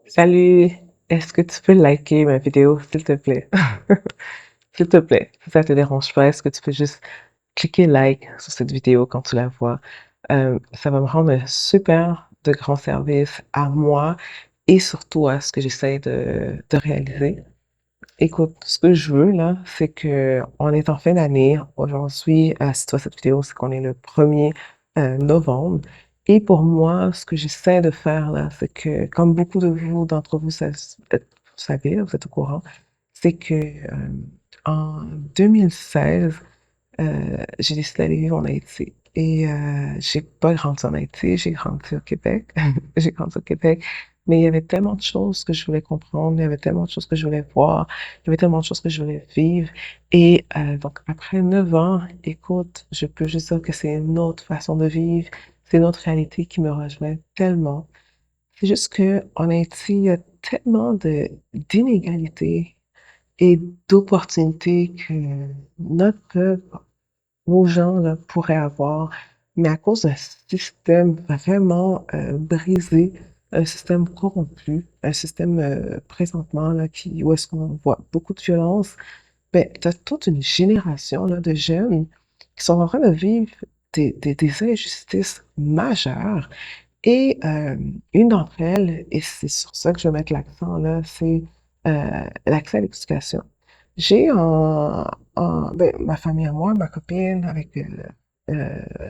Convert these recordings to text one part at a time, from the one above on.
Salut, est-ce que tu peux liker ma vidéo, s'il te plaît? S'il te plaît, si ça te dérange pas, est-ce que tu peux juste cliquer like sur cette vidéo quand tu la vois? Ça va me rendre un super de grand service à moi et surtout à ce que j'essaie de réaliser. Écoute, ce que je veux là, c'est que on est en fin d'année. Aujourd'hui, si tu vois cette vidéo, c'est qu'on est le 1er novembre. Et pour moi, ce que j'essaie de faire là, c'est que, comme beaucoup de vous, d'entre vous, vous savez, vous êtes au courant, c'est que en 2016, j'ai décidé d'aller vivre en Haïti. Et j'ai pas grandi en Haïti, j'ai grandi au Québec. J'ai grandi au Québec. Mais il y avait tellement de choses que je voulais comprendre, il y avait tellement de choses que je voulais voir, il y avait tellement de choses que je voulais vivre. Et donc, après 9 ans, écoute, je peux juste dire que c'est une autre façon de vivre, c'est une autre réalité qui me rejoint tellement. C'est juste que en Haïti, il y a tellement d'inégalités et d'opportunités que notre peuple nos gens là, pourraient avoir, mais à cause d'un système vraiment brisé, un système corrompu, un système présentement là, où est-ce qu'on voit beaucoup de violence, ben, tu as toute une génération là, de jeunes qui sont en train de vivre des injustices majeures. Et une d'entre elles, et c'est sur ça que je vais mettre l'accent là, c'est l'accès à l'éducation. J'ai ben, ma famille à moi, ma copine, avec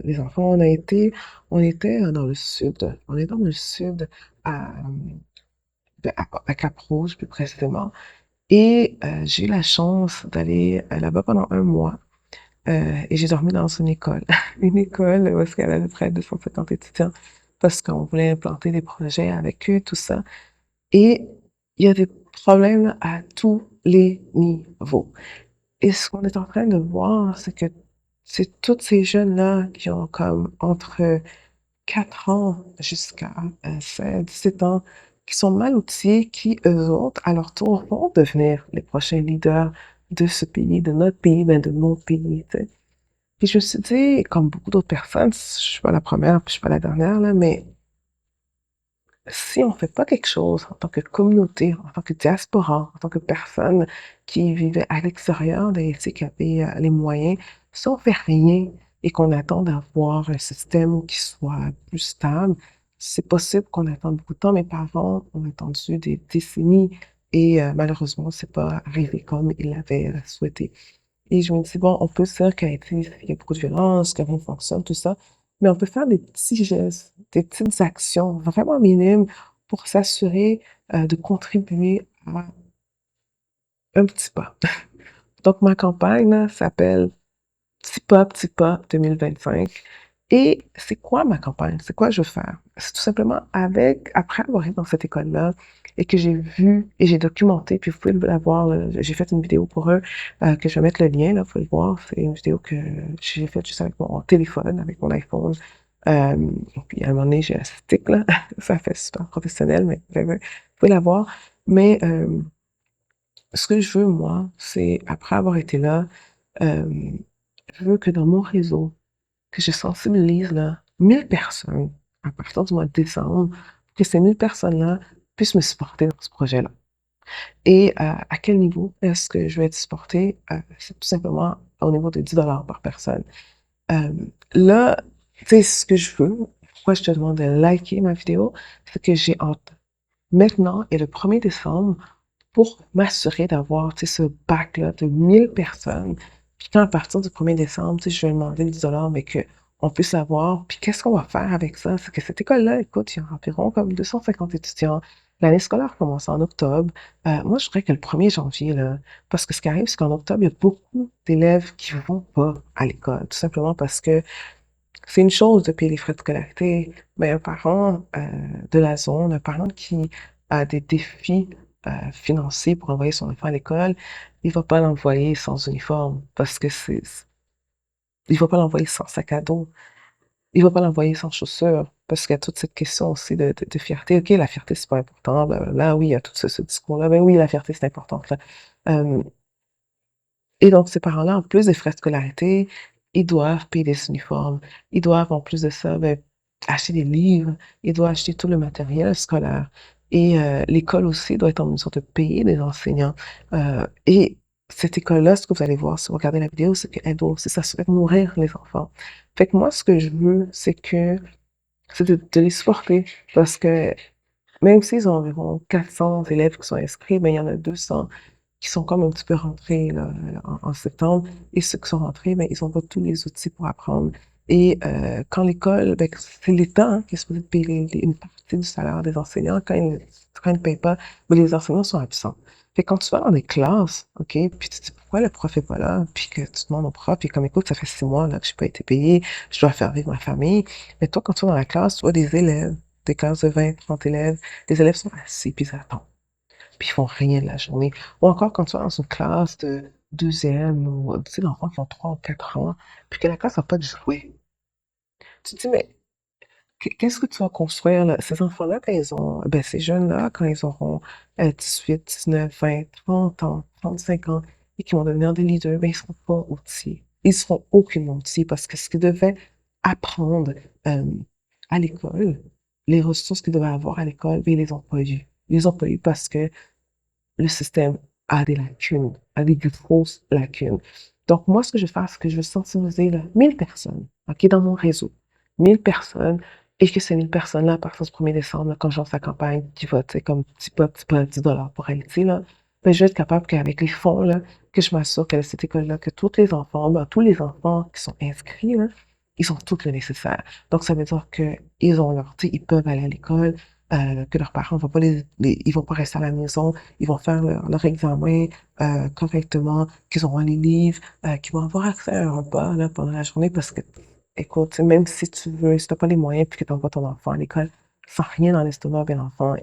les enfants, on était dans le sud. On est dans le sud, à, ben, à Cap-Rouge plus précisément. Et j'ai eu la chance d'aller là-bas pendant un mois. Et j'ai dormi dans une école. Une école où est-ce qu'elle avait près de 250 étudiants parce qu'on voulait implanter des projets avec eux, tout ça. Et il y a des problèmes à tous les niveaux. Et ce qu'on est en train de voir, c'est que c'est tous ces jeunes-là qui ont comme entre 4 ans jusqu'à 16, 17 ans, qui sont mal outillés, qui, eux autres, à leur tour, vont devenir les prochains leaders de ce pays, de notre pays, ben de mon pays, tu sais. Puis je me suis dit, comme beaucoup d'autres personnes, je suis pas la première, puis je suis pas la dernière, là, mais si on fait pas quelque chose en tant que communauté, en tant que diaspora, en tant que personne qui vivait à l'extérieur d'Haïti, qui avait les moyens, si on fait rien et qu'on attend d'avoir un système qui soit plus stable, c'est possible qu'on attende beaucoup de temps. Mes parents ont attendu des décennies et malheureusement, c'est pas arrivé comme ils l'avaient souhaité. Et je me dis, bon, on peut se dire qu'Haïti, il y a beaucoup de violence, que rien ne fonctionne, tout ça, mais on peut faire des petits gestes, des petites actions vraiment minimes pour s'assurer de contribuer à un petit pas. Donc, ma campagne là, s'appelle Petit pas 2025. Et c'est quoi ma campagne? C'est quoi je veux faire? C'est tout simplement après avoir été dans cette école-là et que j'ai vu et j'ai documenté, puis vous pouvez la voir, là, j'ai fait une vidéo pour eux, que je vais mettre le lien, là, vous pouvez le voir. C'est une vidéo que j'ai faite juste avec mon téléphone, avec mon iPhone. Puis à un moment donné, j'ai un stick, là. Ça fait super professionnel, mais vous pouvez la voir. Mais ce que je veux, moi, c'est, après avoir été là, euh, je veux que dans mon réseau, que je sensibilise là, 1000 personnes à partir du mois de décembre, pour que ces 1000 personnes-là puissent me supporter dans ce projet-là. Et à quel niveau est-ce que je vais être supportée? C'est tout simplement au niveau de 10 par personne. Euh, Là, tu sais, ce que je veux, pourquoi je te demande de liker ma vidéo, c'est que j'ai hâte maintenant et le 1er décembre pour m'assurer d'avoir, tu sais, ce bac-là de 1000 personnes. Puis quand à partir du 1er décembre, tu sais, je vais demander 10 mais que on puisse l'avoir. Puis qu'est-ce qu'on va faire avec ça? C'est que cette école-là, écoute, il y a environ comme 250 étudiants. L'année scolaire commence en octobre. Moi, je dirais que le 1er janvier, là, parce que ce qui arrive, c'est qu'en octobre, il y a beaucoup d'élèves qui vont pas à l'école, tout simplement parce que c'est une chose de payer les frais de scolarité, mais un parent de la zone, un parent qui a des défis financiers pour envoyer son enfant à l'école, il va pas l'envoyer sans uniforme parce que il va pas l'envoyer sans sac à dos, il va pas l'envoyer sans chaussures parce qu'il y a toute cette question aussi de fierté. Ok, la fierté c'est pas important, blablabla. Oui, il y a tout ce discours-là. Ben oui, la fierté c'est important. Là. Euh, Et donc, ces parents-là, en plus des frais de scolarité, ils doivent payer des uniformes. Ils doivent, en plus de ça, ben, acheter des livres. Ils doivent acheter tout le matériel scolaire. Et l'école aussi doit être en mesure de payer des enseignants. Et cette école-là, ce que vous allez voir si vous regardez la vidéo, c'est qu'elle doit aussi s'assurer de nourrir les enfants. Fait que moi, ce que je veux, c'est de les supporter parce que même s'ils ont environ 400 élèves qui sont inscrits, ben, il y en a 200 qui sont comme un petit peu rentrés là, en septembre. Et ceux qui sont rentrés, ben, ils ont pas tous les outils pour apprendre. Et quand l'école, ben, c'est l'État hein, qui est supposé payer une partie du salaire des enseignants. Quand ils ne payent pas, ben, les enseignants sont absents. Fait que quand tu vas dans des classes, OK, puis tu te dis pourquoi le prof est pas là, puis que tu demandes au prof, puis comme écoute, ça fait 6 mois là, que je n'ai pas été payé, je dois faire vivre ma famille. Mais toi, quand tu vas dans la classe, tu vois des élèves, des classes de 20, 30 élèves, les élèves sont assis, puis ils attendent puis ils font rien de la journée. Ou encore quand tu vas dans une classe de deuxième ou, tu sais, d'enfants qui ont 3 ou 4 ans, puis que la classe n'a pas de jouets. Tu te dis, mais qu'est-ce que tu vas construire là? Ces enfants-là, quand ils ont, ben, ces jeunes-là, quand ils auront 18, 19, 20, 30 ans, 35 ans, et qui vont devenir des leaders, ben, ils seront pas outils. Ils seront aucunement outils parce que ce qu'ils devaient apprendre euh, à l'école, les ressources qu'ils devaient avoir à l'école, ben, ils les ont pas eues. Ils les ont pas eues parce que le système a des lacunes, a des grosses lacunes. Donc, moi, ce que je vais faire, c'est que je vais sensibiliser là, 1000 personnes, OK, dans mon réseau. 1000 personnes, et que ces 1000 personnes-là, à partir du 1er décembre, là, quand je lance la campagne, qui va, tu sais, comme petit pas, 10 pour Haïti, là, ben, je vais être capable qu'avec les fonds, là, que je m'assure qu'à cette école-là, que tous les enfants qui sont inscrits, là, ils ont tout le nécessaire. Donc, ça veut dire qu'ils ont leur, tu sais, ils peuvent aller à l'école, que leurs parents vont pas ils vont pas rester à la maison, ils vont faire leur examen correctement, qu'ils auront les livres, qu'ils vont avoir accès à un repas là, pendant la journée parce que, écoute, même si tu veux, si t'as pas les moyens puis que tu envoies ton enfant à l'école, sans rien dans l'estomac, ben l'enfant,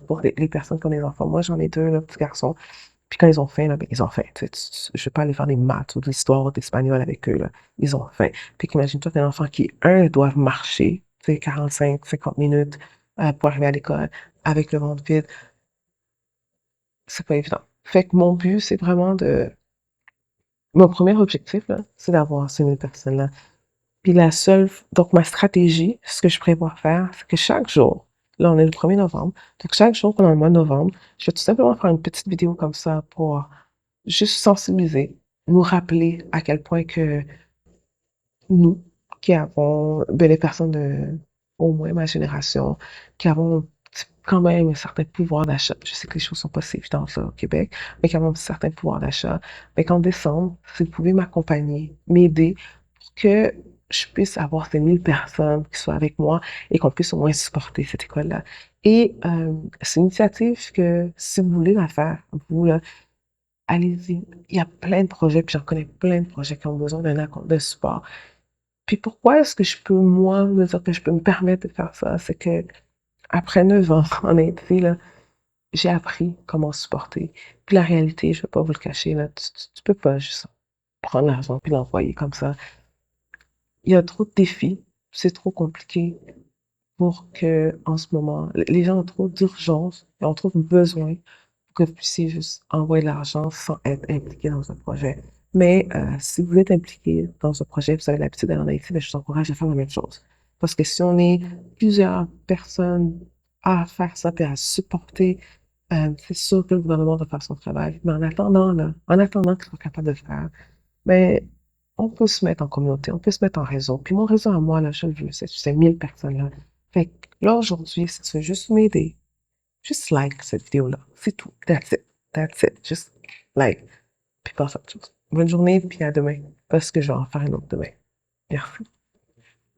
pour les personnes qui ont des enfants, moi j'en ai deux, là, petits garçons, puis quand ils ont faim, là, ben, ils ont faim. Je vais pas aller faire des maths ou de l'histoire ou de l'espagnol avec eux, là. Ils ont faim. Puis qu'imagine-toi qu'un enfant qui, doivent marcher, tu sais, 45, 50 minutes pour arriver à l'école avec le ventre vide, c'est pas évident. Fait que mon but, c'est vraiment mon premier objectif, là, c'est d'avoir ces 1000 personnes-là. Puis donc ma stratégie, ce que je prévois faire, c'est que chaque jour, là, on est le 1er novembre, donc chaque jour pendant le mois de novembre, je vais tout simplement faire une petite vidéo comme ça pour juste sensibiliser, nous rappeler à quel point que nous, qui avons, ben, les personnes de, au moins ma génération, qui avons quand même un certain pouvoir d'achat. Je sais que les choses sont pas si évidentes là, au Québec, mais qui avons un certain pouvoir d'achat. Mais qu'en décembre, si vous pouvez m'accompagner, m'aider, pour que je puisse avoir ces 1000 personnes qui soient avec moi et qu'on puisse au moins supporter cette école-là. Et c'est une initiative que, si vous voulez la faire, vous, là, allez-y. Il y a plein de projets, puis j'en connais plein de projets qui ont besoin d'un support. Puis pourquoi est-ce que je peux, moi, me dire que je peux me permettre de faire ça? C'est que après 9 ans en Haïti, là, j'ai appris comment supporter. Puis la réalité, je vais pas vous le cacher, là, tu peux pas juste prendre l'argent puis l'envoyer comme ça. Il y a trop de défis, c'est trop compliqué pour que, en ce moment, les gens ont trop d'urgence, ils ont trop de besoin que vous puissiez juste envoyer de l'argent sans être impliqué dans un projet. Mais si vous êtes impliqué dans un projet, vous avez l'habitude d'aller en Haïti, ben, je vous encourage à faire la même chose. Parce que si on est plusieurs personnes à faire ça et à supporter, c'est sûr que le gouvernement va faire son travail. Mais en attendant, là, en attendant qu'ils soient capables de le faire, ben, on peut se mettre en communauté, on peut se mettre en réseau. Puis mon réseau à moi, là, je le veux, c'est ces 1000 personnes-là. Fait que là, aujourd'hui, si tu veux juste m'aider, juste like cette vidéo-là. C'est tout. That's it. That's it. Juste like. Puis passe à autre chose. Bonne journée, puis à demain. Parce que je vais en faire une autre demain. Merci.